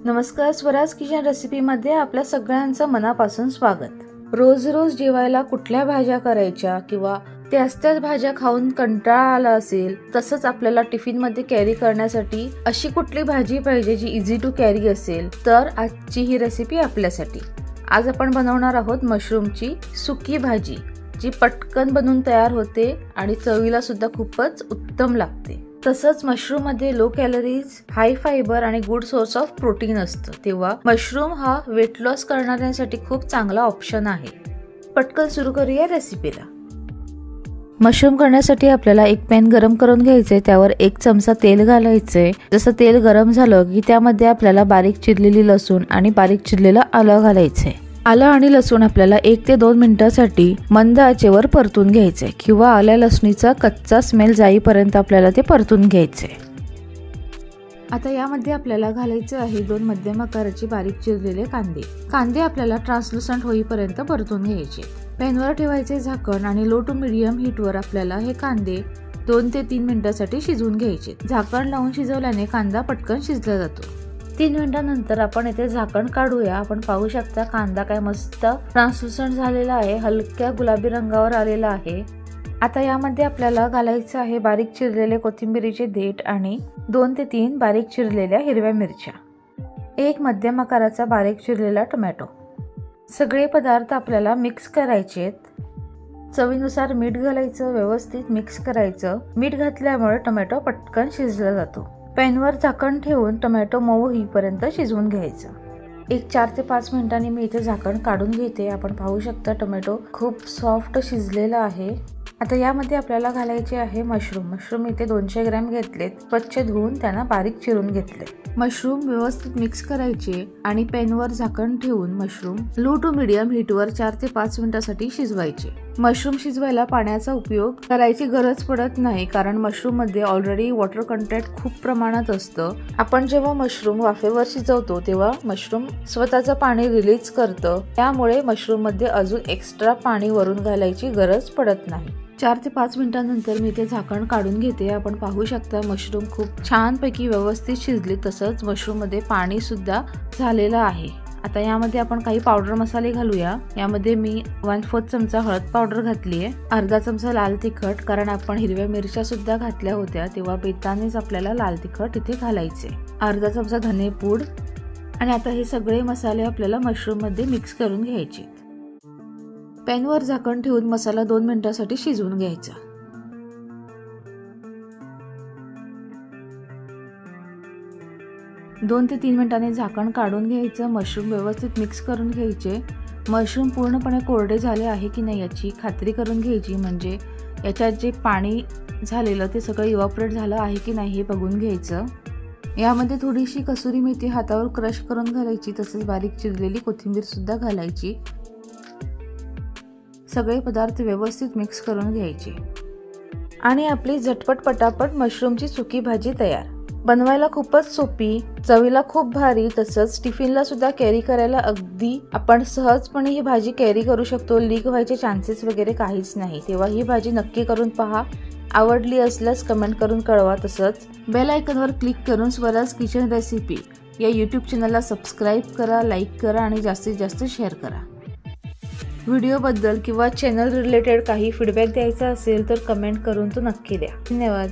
नमस्कार, स्वराज किचन रेसिपीमध्ये आपल्या सगळ्यांचं मनापासून स्वागत। रोज रोज जेवायला कुठल्या भाज्या करायच्या किंवा त्याच भाज्या खाऊन कंटाळा आला असेल, तसंच आपल्याला टिफिन मध्ये कॅरी करण्यासाठी अशी कुठली भाजी पाहिजे जी इझी टू कॅरी असेल, तर आजची ही रेसिपी आपल्यासाठी। आज आपण बनवणार आहोत मशरूमची सुकी भाजी, जी पटकन बनवून तयार होते आणि चवीला सुद्धा खूपच उत्तम लागते। तसंच मशरूम मध्ये लो कॅलरीज, हाय फायबर आणि गुड सोर्स ऑफ प्रोटीन असतं, तेव्हा मशरूम हा वेट लॉस करणाऱ्यांसाठी खूप चांगला ऑप्शन आहे। पटकन सुरू करूया रेसिपीला। मशरूम करण्यासाठी आपल्याला एक पॅन गरम करून घ्यायचे, त्यावर 1 चमचा तेल घालायचे। जसं तेल गरम झालं की त्यामध्ये आपल्याला बारीक चिरलेली लसूण आणि बारीक चिरलेलं आलं घालायचे। आलं आणि लसूण आपल्याला 1 ते 2 मिनिटांसाठी मंद आचेवर परतून घ्यायचे किंवा आल्या लसणीचा कच्चा स्मेल जाईपर्यंत आपल्याला ते परतून घ्यायचे। आता यामध्ये आपल्याला घालायचे आहे 2 मध्यम आकाराचे बारीक चिरलेले कांदे। कांदे आपल्याला ट्रान्सलुसंट होईपर्यंत परतून घ्यायचे। पॅनवर ठेवायचे झाकण आणि लो टू मीडियम हीटवर आपल्याला हे कांदे 2 ते 3 मिनिटांसाठी शिजवून घ्यायचे। झाकण लावून शिजवल्याने कांदा पटकन शिजला जातो। 3 मिनिटांनंतर आपण इथे झाकण काढूया। आपण पाहू शकता कांदा काय मस्त ट्रान्सलुसंट झालेला आहे, हलक्या गुलाबी रंगावर आलेला आहे। आता यामध्ये आपल्याला घालायचं आहे बारीक चिरलेले कोथिंबीरीचे देठ आणि 2 ते 3 बारीक चिरलेल्या हिरव्या मिरच्या, 1 मध्यम आकाराचा बारीक चिरलेला टोमॅटो। सगळे पदार्थ आपल्याला मिक्स करायचे आहेत। चवीनुसार मीठ घालायचं, व्यवस्थित मिक्स करायचं। मीठ घातल्यामुळे टोमॅटो पटकन शिजला जातो। पॅनवर झाकण ठेवून टोमॅटो मऊ होईपर्यंत शिजवून घ्यायचं। 4 ते 5 मिनिटांनी मी इथे झाकण काढून घेते। आपण पाहू शकता टोमॅटो खूप सॉफ्ट शिजलेला आहे। आता यामध्ये आपल्याला घालायचे आहे मशरूम इथे 200 ग्रॅम घेतलेत, स्वच्छ धुवून त्यांना बारीक चिरून घेतले। मशरूम व्यवस्थित मिक्स करायचे आणि पॅनवर झाकण ठेवून मशरूम लो टू मीडियम हीटवर 4 ते 5 मिनिटांसाठी शिजवायचे। मशरूम शिजवायला पाण्याचा उपयोग करायची गरज पडत नाही, कारण मशरूम मध्ये ऑलरेडी वॉटर कंटेंट खूप प्रमाणात असतं। आपण जेव्हा मशरूम वाफेवर शिजवतो तेव्हा मशरूम स्वतःचं पाणी रिलीज करतं, त्यामुळे मशरूम मध्ये अजून एक्स्ट्रा पाणी वरून घालायची गरज पडत नाही। 4 ते 5 मिनिटांनंतर मी ते झाकण काढून घेते। आपण पाहू शकता मशरूम खूप छानपैकी व्यवस्थित शिजले, तसंच मशरूम मध्ये पाणी सुद्धा झालेलं आहे। आता यामध्ये आपण काही पावडर मसाले घालूया। यामध्ये मी 1/4 चमचा हळद पावडर घातली आहे, अर्धा चमचा लाल तिखट, कारण आपण हिरव्या मिरच्या सुद्धा घातल्या होत्या तेव्हा बेतानेच आपल्याला लाल तिखट इथे घालायचे, अर्धा चमचा धनेपूड। आणि आता हे सगळे मसाले आपल्याला मशरूम मध्ये मिक्स करून घ्यायचे। पॅनवर झाकण ठेवून मसाला 2 मिनिटांसाठी शिजवून घ्यायचा। 2 ते 3 मिनिटांनी झाकण काढून घ्यायचं। मशरूम व्यवस्थित मिक्स करून घ्यायचे। मशरूम पूर्णपणे कोरडे झाले आहे की नाही याची खात्री करून घ्यायची, म्हणजे याच्यात जे पाणी झालेलं ते सगळं इव्हॅपोरेट झालं आहे की नाही हे बघून घ्यायचं। यामध्ये थोडीशी कसुरी मेथी हातावर क्रश करून घालायची, तसंच बारीक चिरलेली कोथिंबीर सुद्धा घालायची। सगळे पदार्थ व्यवस्थित मिक्स करून घ्यायचे आणि आपली झटपट पटापट मशरूमची सुकी भाजी तयार। बनवायला खूपच सोपी, चवीला खूप भारी, तसंच टिफिनला सुद्धा कॅरी करायला अगदी आपण सहजपणे ही भाजी कॅरी करू शकतो। लीक व्हायचे चान्सेस वगैरे काहीच नाही, तेव्हा ही भाजी नक्की करून पहा। आवडली असल्यास कमेंट करून कळवा। तसंच बेल आयकॉनवर क्लिक करून स्वराज किचन रेसिपी या यूट्यूब चॅनलला सबस्क्राईब करा, लाईक करा आणि जास्तीत जास्त शेअर करा। व्हिडिओबद्दल किंवा चॅनल रिलेटेड काही फीडबॅक द्यायचा असेल तर कमेंट करून तो नक्की द्या। धन्यवाद।